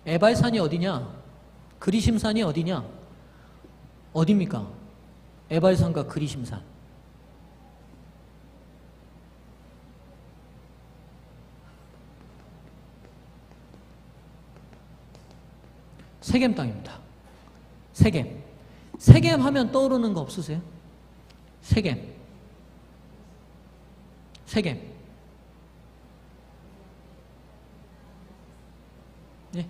에발산이 어디냐? 그리심산이 어디냐? 어디입니까? 에발산과 그리심산. 세겜 땅입니다. 세겜. 세겜 하면 떠오르는 거 없으세요? 세겜. 세겜. 네.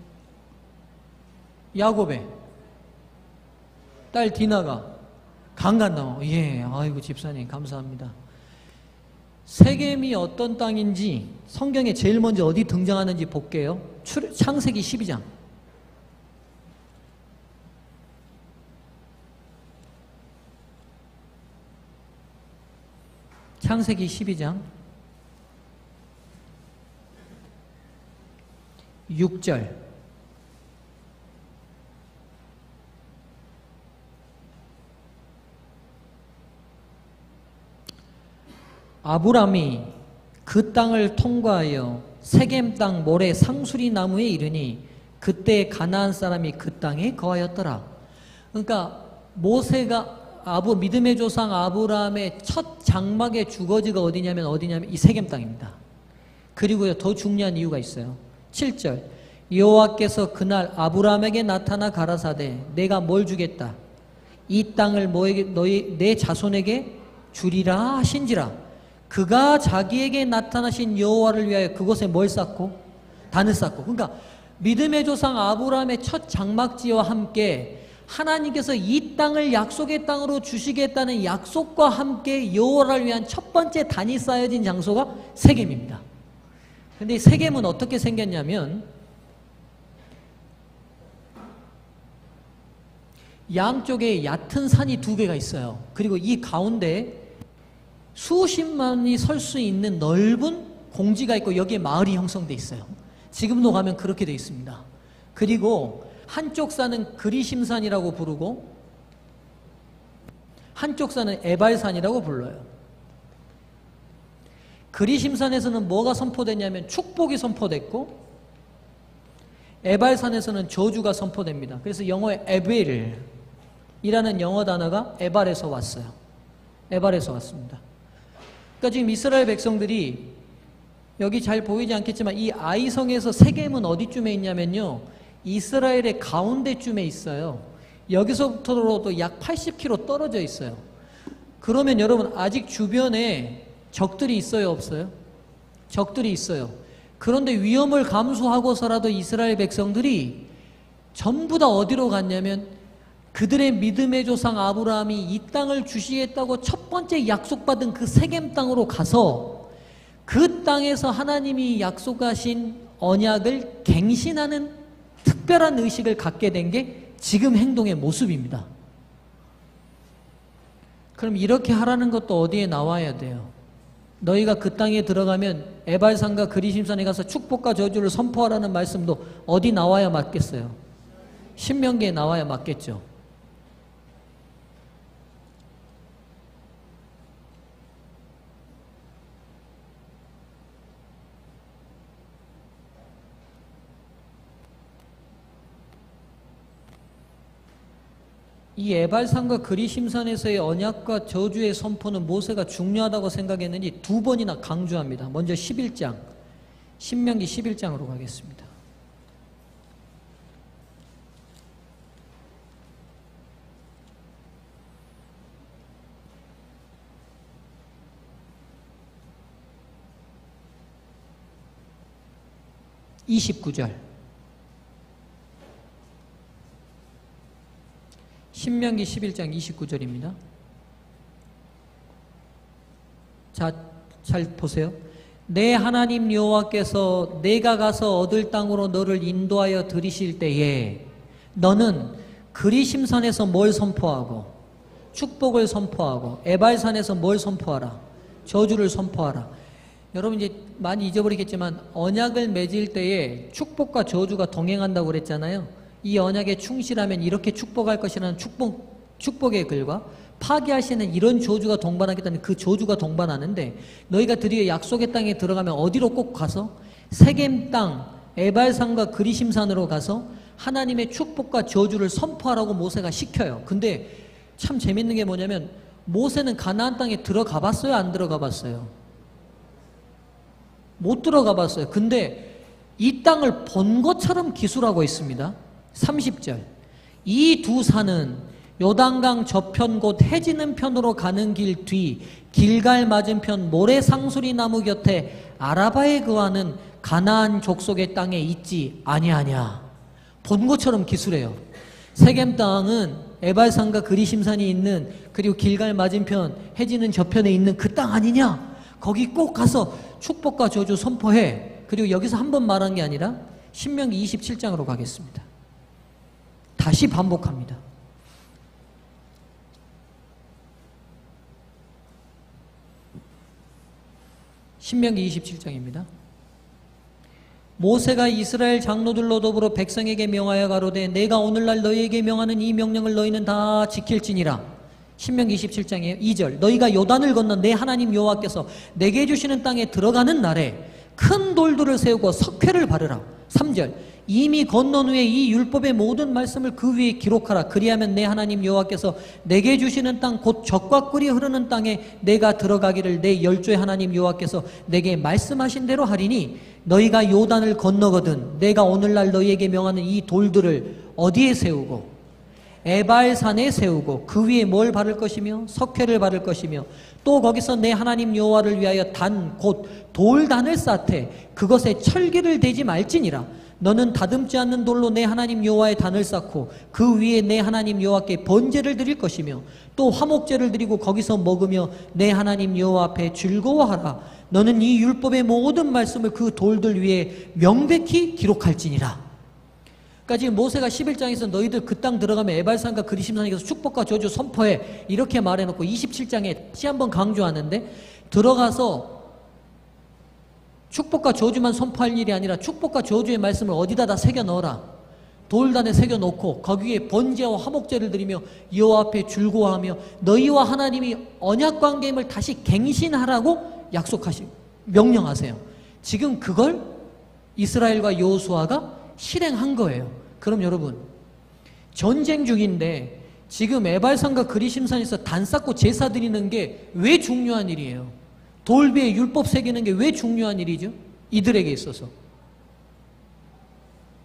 야곱의 딸 디나가 강간당하고. 예, 아이고 집사님 감사합니다. 세겜이 어떤 땅인지 성경에 제일 먼저 어디 등장하는지 볼게요. 창세기 12장. 창세기 12장 6절. 아브람이 그 땅을 통과하여 세겜 땅 모래 상수리 나무에 이르니 그때 가나안 사람이 그 땅에 거하였더라. 그러니까 모세가 믿음의 조상 아브라함의 첫 장막의 주거지가 어디냐면 이 세겜 땅입니다. 그리고요, 더 중요한 이유가 있어요. 7절. 여호와께서 그날 아브라함에게 나타나 가라사대 내가 뭘 주겠다? 이 땅을 내 자손에게 주리라 하신지라. 그가 자기에게 나타나신 여호와를 위하여 그곳에 뭘 쌓고? 단을 쌓고. 그러니까 믿음의 조상 아브라함의 첫 장막지와 함께 하나님께서 이 땅을 약속의 땅으로 주시겠다는 약속과 함께 여호와를 위한 첫 번째 단이 쌓여진 장소가 세겜입니다. 근데 세겜은 어떻게 생겼냐면 양쪽에 얕은 산이 2개가 있어요. 그리고 이 가운데 수십만이 설 수 있는 넓은 공지가 있고 여기에 마을이 형성돼 있어요. 지금도 가면 그렇게 돼 있습니다. 그리고 한쪽 산은 그리심산이라고 부르고 한쪽 산은 에발산이라고 불러요. 그리심산에서는 뭐가 선포됐냐면 축복이 선포됐고 에발산에서는 저주가 선포됩니다. 그래서 영어의 에벨이라는 영어 단어가 에발에서 왔어요. 에발에서 왔습니다. 그러니까 지금 이스라엘 백성들이 여기 잘 보이지 않겠지만 이 아이성에서 세겜은 어디쯤에 있냐면요, 이스라엘의 가운데쯤에 있어요. 여기서부터도 약 80km 떨어져 있어요. 그러면 여러분 아직 주변에 적들이 있어요, 없어요? 적들이 있어요. 그런데 위험을 감수하고서라도 이스라엘 백성들이 전부 다 어디로 갔냐면 그들의 믿음의 조상 아브라함이 이 땅을 주시겠다고 첫 번째 약속받은 그 세겜 땅으로 가서 그 땅에서 하나님이 약속하신 언약을 갱신하는 특별한 의식을 갖게 된 게 지금 행동의 모습입니다. 그럼 이렇게 하라는 것도 어디에 나와야 돼요? 너희가 그 땅에 들어가면 에발산과 그리심산에 가서 축복과 저주를 선포하라는 말씀도 어디 나와야 맞겠어요? 신명기에 나와야 맞겠죠. 이 에발산과 그리심산에서의 언약과 저주의 선포는 모세가 중요하다고 생각했는지 2번이나 강조합니다. 먼저 11장, 신명기 11장으로 가겠습니다. (29절) 신명기 11장 29절입니다. 자, 잘 보세요. 내 하나님 여호와께서 내가 가서 얻을 땅으로 너를 인도하여 들이실 때에 너는 그리심산에서 뭘 선포하고 축복을 선포하고 에발산에서 뭘 선포하라? 저주를 선포하라. 여러분 이제 많이 잊어버리겠지만 언약을 맺을 때에 축복과 저주가 동행한다고 그랬잖아요. 이 언약에 충실하면 이렇게 축복할 것이라는 축복의 글과 파기하시는 이런 저주가 동반하겠다는 그 저주가 동반하는데 너희가 드디어 약속의 땅에 들어가면 어디로 꼭 가서 세겜 땅 에발산과 그리심산으로 가서 하나님의 축복과 저주를 선포하라고 모세가 시켜요. 근데 참 재밌는 게 뭐냐면 모세는 가나안 땅에 들어가 봤어요? 안 들어가 봤어요? 못 들어가 봤어요. 근데 이 땅을 본 것처럼 기술하고 있습니다. 30절 이 두 산은 요단강 저편 곧 해지는 편으로 가는 길 뒤 길갈 맞은편 모래 상수리 나무 곁에 아라바에 거하는 가나안 족속의 땅에 있지 아니하냐. 본 것처럼 기술해요. 세겜 땅은 에발산과 그리심산이 있는 그리고 길갈 맞은편 해지는 저편에 있는 그 땅 아니냐. 거기 꼭 가서 축복과 저주 선포해. 그리고 여기서 한 번 말한 게 아니라 신명기 27장으로 가겠습니다. 다시 반복합니다. 신명기 27장입니다. 모세가 이스라엘 장로들로 더불어 백성에게 명하여 가로되 내가 오늘날 너희에게 명하는 이 명령을 너희는 다 지킬지니라. 신명기 27장이에요. 2절 너희가 요단을 건너 내 하나님 여호와께서 내게 주시는 땅에 들어가는 날에 큰 돌들을 세우고 석회를 바르라. 3절 이미 건넌 후에 이 율법의 모든 말씀을 그 위에 기록하라. 그리하면 내 하나님 여호와께서 내게 주시는 땅 곧 젖과 꿀이 흐르는 땅에 내가 들어가기를 내 열조의 하나님 여호와께서 내게 말씀하신 대로 하리니 너희가 요단을 건너거든 내가 오늘날 너희에게 명하는 이 돌들을 어디에 세우고 에발산에 세우고 그 위에 뭘 바를 것이며 석회를 바를 것이며 또 거기서 내 하나님 여호와를 위하여 단 곧 돌단을 쌓되 그것에 철기를 대지 말지니라. 너는 다듬지 않는 돌로 내 하나님 여호와의 단을 쌓고 그 위에 내 하나님 여호와께 번제를 드릴 것이며 또 화목제를 드리고 거기서 먹으며 내 하나님 여호와 앞에 즐거워하라. 너는 이 율법의 모든 말씀을 그 돌들 위에 명백히 기록할지니라. 그러니까 지금 모세가 11장에서 너희들 그 땅 들어가면 에발산과 그리심산에 가서 축복과 저주 선포해 이렇게 말해놓고 27장에 다시 한번 강조하는데 들어가서 축복과 저주만 선포할 일이 아니라 축복과 저주의 말씀을 어디다 다 새겨 넣어라. 돌단에 새겨 놓고 거기에 번제와 화목제를 드리며 여호와 앞에 즐거워하며 너희와 하나님이 언약 관계임을 다시 갱신하라고 명령하세요. 지금 그걸 이스라엘과 여호수아가 실행한 거예요. 그럼 여러분 전쟁 중인데 지금 에발산과 그리심산에서 단 쌓고 제사 드리는 게 왜 중요한 일이에요? 돌 위에 율법 새기는 게 왜 중요한 일이죠? 이들에게 있어서.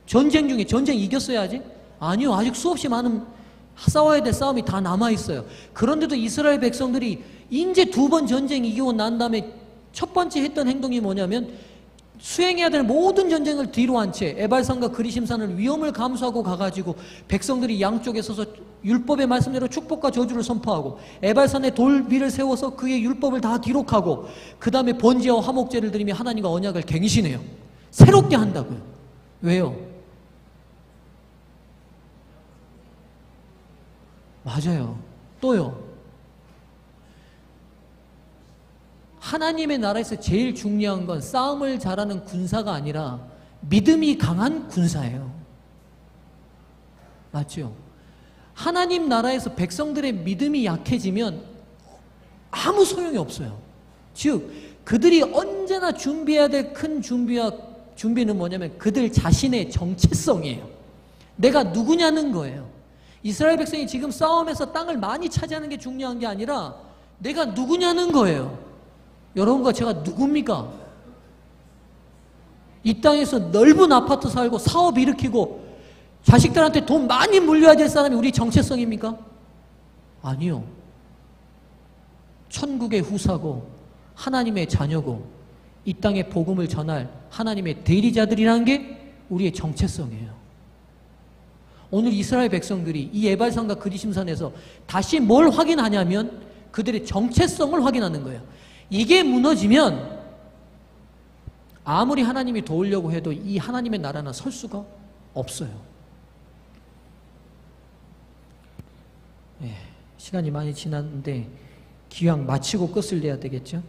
전쟁 중에 전쟁 이겼어야 아직? 아니요. 아직 수없이 많은 싸워야 될 싸움이 다 남아있어요. 그런데도 이스라엘 백성들이 이제 2번 전쟁 이기고 난 다음에 첫 번째 했던 행동이 뭐냐면 수행해야 될 모든 전쟁을 뒤로 한 채 에발산과 그리심산을 위험을 감수하고 가가지고 백성들이 양쪽에 서서 율법의 말씀대로 축복과 저주를 선포하고 에발산에 돌 위를 세워서 그의 율법을 다 기록하고 그 다음에 번제와 화목제를 드리며 하나님과 언약을 갱신해요. 새롭게 한다고요. 왜요? 맞아요. 또요. 하나님의 나라에서 제일 중요한 건 싸움을 잘하는 군사가 아니라 믿음이 강한 군사예요. 맞죠? 하나님 나라에서 백성들의 믿음이 약해지면 아무 소용이 없어요. 즉 그들이 언제나 준비해야 될 큰 준비는 뭐냐면 그들 자신의 정체성이에요. 내가 누구냐는 거예요. 이스라엘 백성이 지금 싸움에서 땅을 많이 차지하는 게 중요한 게 아니라 내가 누구냐는 거예요. 여러분과 제가 누굽니까? 이 땅에서 넓은 아파트 살고 사업 일으키고 자식들한테 돈 많이 물려야 될 사람이 우리 정체성입니까? 아니요. 천국의 후사고 하나님의 자녀고 이 땅에 복음을 전할 하나님의 대리자들이라는 게 우리의 정체성이에요. 오늘 이스라엘 백성들이 이 에발산과 그리심산에서 다시 뭘 확인하냐면 그들의 정체성을 확인하는 거예요. 이게 무너지면 아무리 하나님이 도우려고 해도 이 하나님의 나라는 설 수가 없어요. 네, 시간이 많이 지났는데 기왕 마치고 끝을 내야 되겠죠.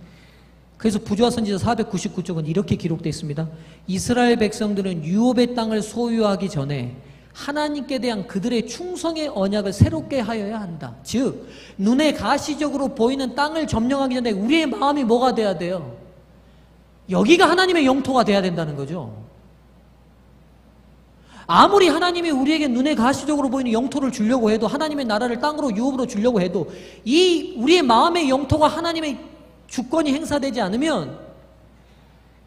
그래서 부조화 선지자 499쪽은 이렇게 기록되어 있습니다. 이스라엘 백성들은 유업의 땅을 소유하기 전에 하나님께 대한 그들의 충성의 언약을 새롭게 하여야 한다. 즉 눈에 가시적으로 보이는 땅을 점령하기 전에 우리의 마음이 뭐가 돼야 돼요? 여기가 하나님의 영토가 돼야 된다는 거죠. 아무리 하나님이 우리에게 눈에 가시적으로 보이는 영토를 주려고 해도 하나님의 나라를 땅으로 유업으로 주려고 해도 이 우리의 마음의 영토가 하나님의 주권이 행사되지 않으면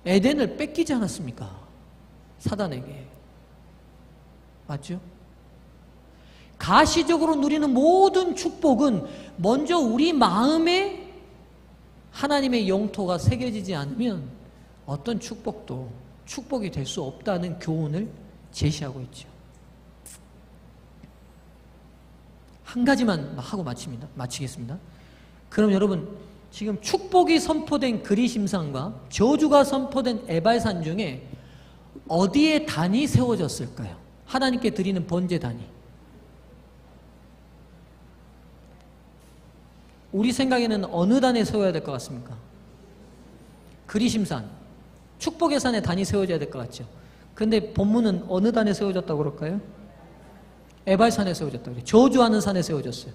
에덴을 뺏기지 않았습니까? 사단에게. 맞죠? 가시적으로 누리는 모든 축복은 먼저 우리 마음에 하나님의 영토가 새겨지지 않으면 어떤 축복도 축복이 될 수 없다는 교훈을 제시하고 있죠. 한 가지만 하고 마치겠습니다. 그럼 여러분 지금 축복이 선포된 그리심산과 저주가 선포된 에발산 중에 어디에 단이 세워졌을까요? 하나님께 드리는 번제 단위. 우리 생각에는 어느 단에 세워야 될 것 같습니까? 그리심산, 축복의 산에 단이 세워져야 될 것 같죠. 근데 본문은 어느 단에 세워졌다고 그럴까요? 에발산에 세워졌다고 그래요. 저주하는 산에 세워졌어요.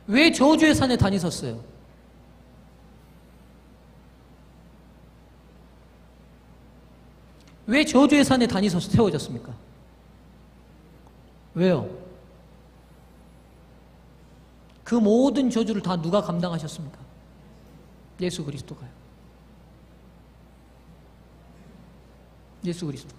왜 저주의 산에 단이 섰어요? 왜 저주의 산에 단이 세워졌습니까? 왜요? 그 모든 저주를 다 누가 감당하셨습니까? 예수 그리스도가요. 예수 그리스도.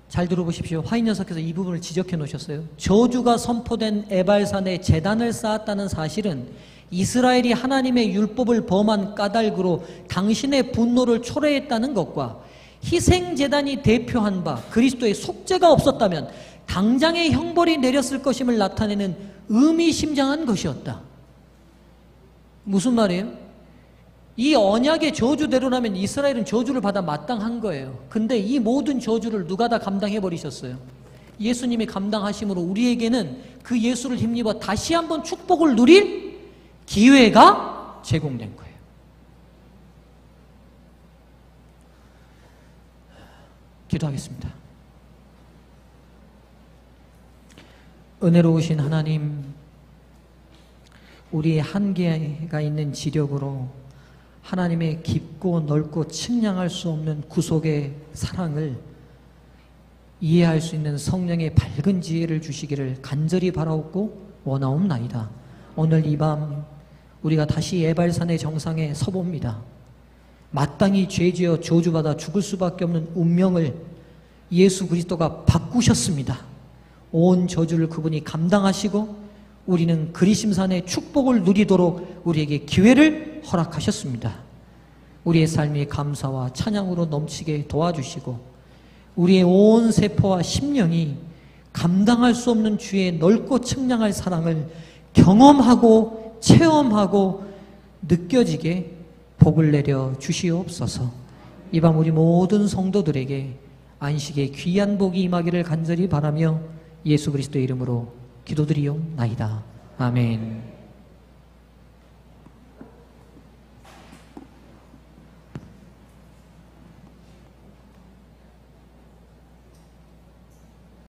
잘 들어보십시오. 화인연사께서 이 부분을 지적해 놓으셨어요. 저주가 선포된 에발산에 제단을 쌓았다는 사실은 이스라엘이 하나님의 율법을 범한 까닭으로 당신의 분노를 초래했다는 것과 희생제단이 대표한 바 그리스도의 속죄가 없었다면 당장의 형벌이 내렸을 것임을 나타내는 의미심장한 것이었다. 무슨 말이에요? 이 언약의 저주대로라면 이스라엘은 저주를 받아 마땅한 거예요. 근데 이 모든 저주를 누가 다 감당해 버리셨어요? 예수님이 감당하심으로 우리에게는 그 예수를 힘입어 다시 한번 축복을 누릴 기회가 제공된 거예요. 기도하겠습니다. 은혜로우신 하나님, 우리의 한계가 있는 지력으로 하나님의 깊고 넓고 측량할 수 없는 구속의 사랑을 이해할 수 있는 성령의 밝은 지혜를 주시기를 간절히 바라옵고 원하옵나이다. 오늘 이 밤 우리가 다시 에발산의 정상에 서봅니다. 마땅히 죄지어 저주받아 죽을 수밖에 없는 운명을 예수 그리스도가 바꾸셨습니다. 온 저주를 그분이 감당하시고 우리는 그리심산의 축복을 누리도록 우리에게 기회를 허락하셨습니다. 우리의 삶이 감사와 찬양으로 넘치게 도와주시고 우리의 온 세포와 심령이 감당할 수 없는 주의 넓고 측량할 사랑을 경험하고 체험하고 느껴지게 복을 내려 주시옵소서. 이 밤 우리 모든 성도들에게 안식의 귀한 복이 임하기를 간절히 바라며 예수 그리스도의 이름으로 기도드리옵나이다. 아멘.